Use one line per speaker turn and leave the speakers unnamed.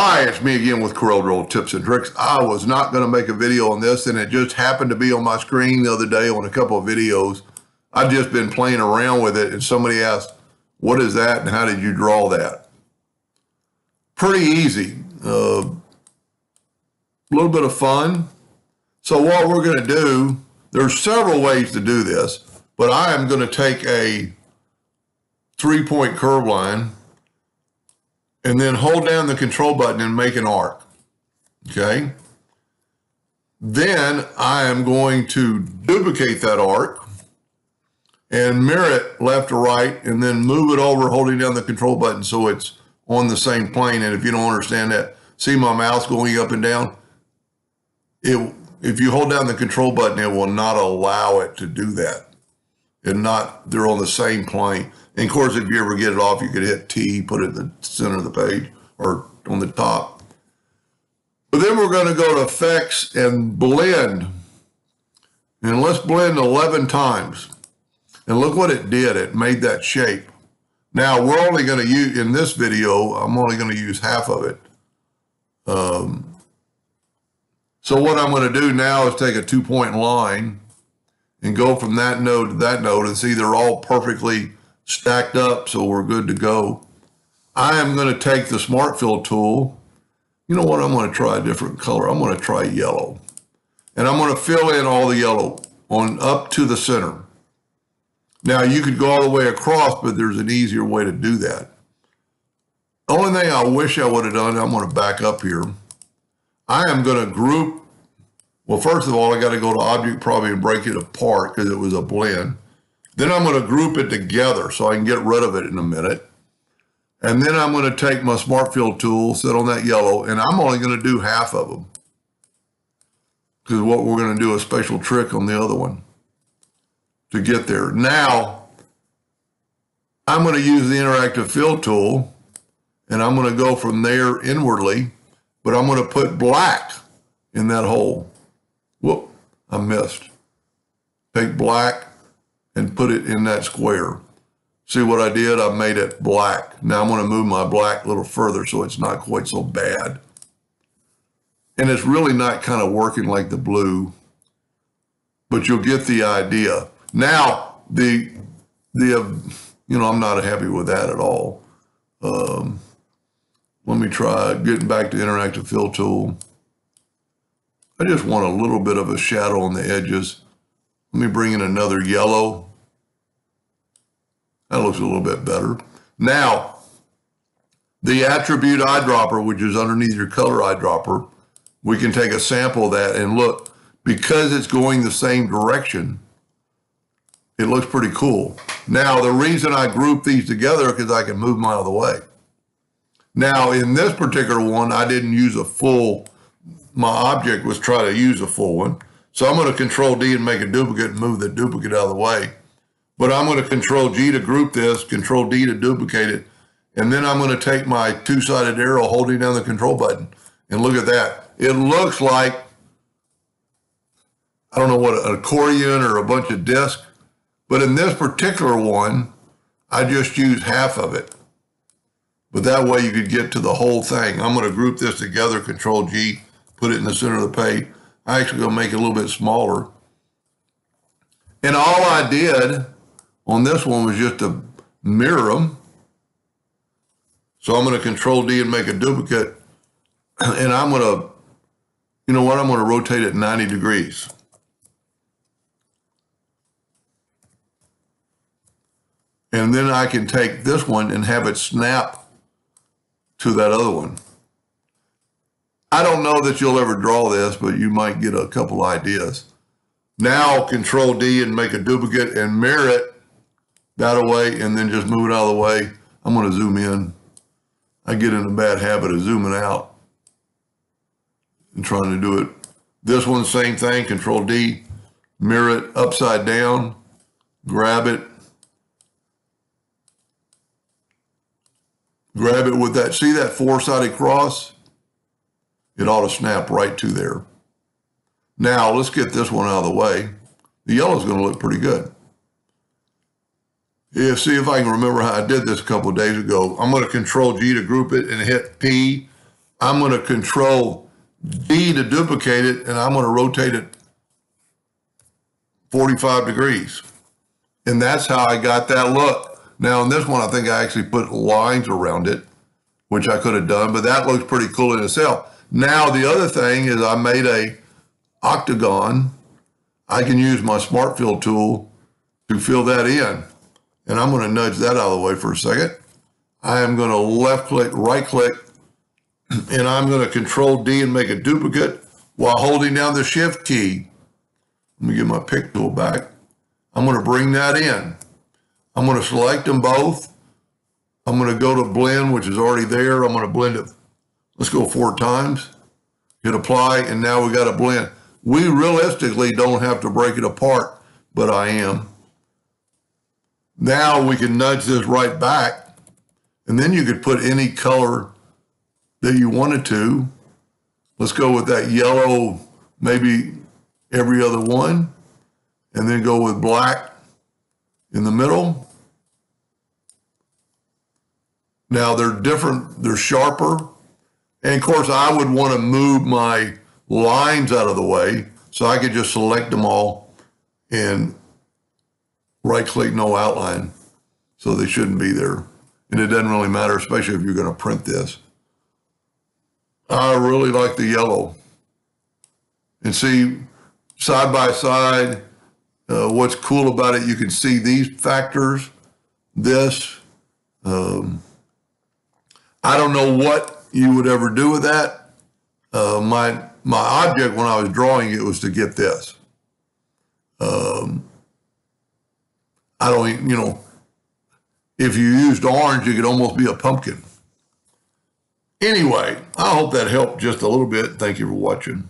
Hi, it's me again with CorelDraw tips and tricks. I was not going to make a video on this, and it just happened to be on my screen the other day on a couple of videos. I've just been playing around with it, and somebody asked, what is that and how did you draw that? Pretty easy. A little bit of fun. So what we're going to do, there's several ways to do this, but I am going to take a 3-point curve line and then hold down the control button and make an arc, okay? Then I am going to duplicate that arc and mirror it left to right and then move it over holding down the control button so it's on the same plane. And if you don't understand that, see my mouse going up and down? If you hold down the control button, it will not allow it to do that. They're on the same plane. And of course, if you ever get it off, you could hit T, put it in the center of the page or on the top. But then we're going to go to Effects and Blend. And let's blend 11 times. And look what it did. It made that shape. Now, we're only going to use, in this video, I'm only going to use half of it. So what I'm going to do now is take a 2-point line and go from that node to that node and see they're all perfectly stacked up, so we're good to go. I am going to take the Smart Fill tool. You know what? I'm going to try a different color. I'm going to try yellow. And I'm going to fill in all the yellow on up to the center. Now, you could go all the way across, but there's an easier way to do that. Only thing I wish I would have done, I'm going to back up here. I am going to group. Well, first of all, I got to go to Object probably and break it apart because it was a blend. Then I'm going to group it together so I can get rid of it in a minute. And then I'm going to take my Smart Fill tool, sit on that yellow, and I'm only going to do half of them. Because what we're going to do a special trick on the other one to get there. Now, I'm going to use the Interactive Fill tool, and I'm going to go from there inwardly, but I'm going to put black in that hole. Whoop, I missed. Take black and put it in that square. See what I did? I made it black. Now I'm going to move my black a little further so it's not quite so bad. And it's really not kind of working like the blue, but you'll get the idea. Now, I'm not happy with that at all. Let me try getting back to Interactive Fill tool. I just want a little bit of a shadow on the edges. Let me bring in another yellow. That looks a little bit better. Now, the attribute eyedropper, which is underneath your color eyedropper, we can take a sample of that and look, because it's going the same direction, it looks pretty cool. Now, the reason I group these together is because I can move them out of the way. Now, in this particular one, I didn't use a full, my object was trying to use a full one. So I'm going to Control D and make a duplicate and move the duplicate out of the way. But I'm going to Control G to group this, Control D to duplicate it. And then I'm going to take my two-sided arrow holding down the control button. And look at that. It looks like, I don't know what, an accordion or a bunch of discs. But in this particular one, I just used half of it. But that way you could get to the whole thing. I'm going to group this together, Control G, put it in the center of the page. I actually going to make it a little bit smaller. And all I did on this one was just to mirror them. So I'm going to Control D and make a duplicate. And I'm going to, you know what, I'm going to rotate it 90 degrees. And then I can take this one and have it snap to that other one. I don't know that you'll ever draw this, but you might get a couple ideas. Now, Control D and make a duplicate and mirror it that away and then just move it out of the way. I'm going to zoom in. I get in a bad habit of zooming out and trying to do it. This one, same thing, Control D, mirror it upside down, grab it. Grab it with that, see that 4-sided cross? It ought to snap right to there. Now, let's get this one out of the way. The yellow's going to look pretty good. Yeah, see if I can remember how I did this a couple of days ago. I'm going to Control G to group it and hit P I'm going to control D to duplicate it, and I'm going to rotate it 45 degrees. And that's how I got that look. Now, in this one, I think I actually put lines around it, which I could have done, but that looks pretty cool in itself. Now, the other thing is I made a octagon. I can use my Smart Fill tool to fill that in. And I'm going to nudge that out of the way for a second. I am going to left click, right click, and I'm going to control D and make a duplicate while holding down the shift key. Let me get my pick tool back. I'm going to bring that in. I'm going to select them both. I'm going to go to blend, which is already there. I'm going to blend it. Let's go 4 times. Hit apply, and now we got a blend. We realistically don't have to break it apart, but I am. Now we can nudge this right back, and then you could put any color that you wanted to. Let's go with that yellow, maybe every other one, and then go with black in the middle. Now they're different, they're sharper. And of course I would want to move my lines out of the way, so I could just select them all and right click no outline. So they shouldn't be there. And it doesn't really matter, especially if you're going to print this. I really like the yellow. And see, side by side, what's cool about it, you can see these factors, this. I don't know what you would ever do with that. My object when I was drawing it was to get this. I don't, if you used orange, you could almost be a pumpkin. Anyway, I hope that helped just a little bit. Thank you for watching.